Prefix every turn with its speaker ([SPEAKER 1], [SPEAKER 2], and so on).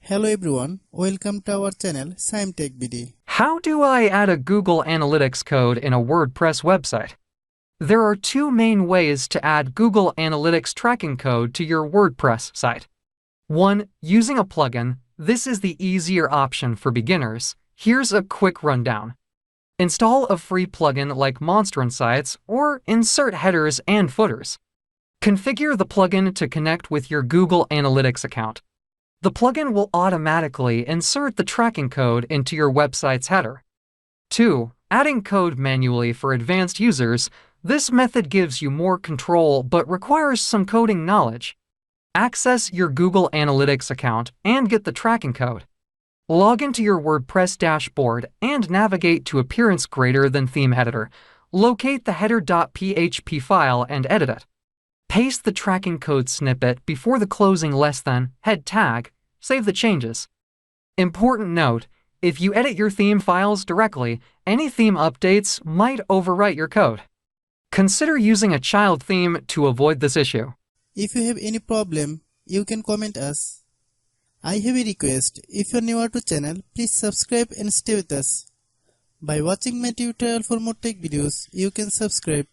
[SPEAKER 1] Hello everyone, welcome to our channel Shaem TechBD.
[SPEAKER 2] How do I add a Google Analytics code in a WordPress website? There are two main ways to add Google Analytics tracking code to your WordPress site. One, using a plugin. This is the easier option for beginners. Here's a quick rundown. Install a free plugin like Monster Insights or insert headers and footers. Configure the plugin to connect with your Google Analytics account. The plugin will automatically insert the tracking code into your website's header. 2. Adding code manually for advanced users. This method gives you more control but requires some coding knowledge. Access your Google Analytics account and get the tracking code. Log into your WordPress dashboard and navigate to Appearance Greater Than Theme Editor. Locate the header.php file and edit it. Paste the tracking code snippet before the closing less than head tag. Save the changes. Important note, if you edit your theme files directly, any theme updates might overwrite your code. Consider using a child theme to avoid this issue.
[SPEAKER 1] If you have any problem, you can comment us. I have a request. If you are new to channel, please subscribe and stay with us. By watching my tutorial for more tech videos, you can subscribe.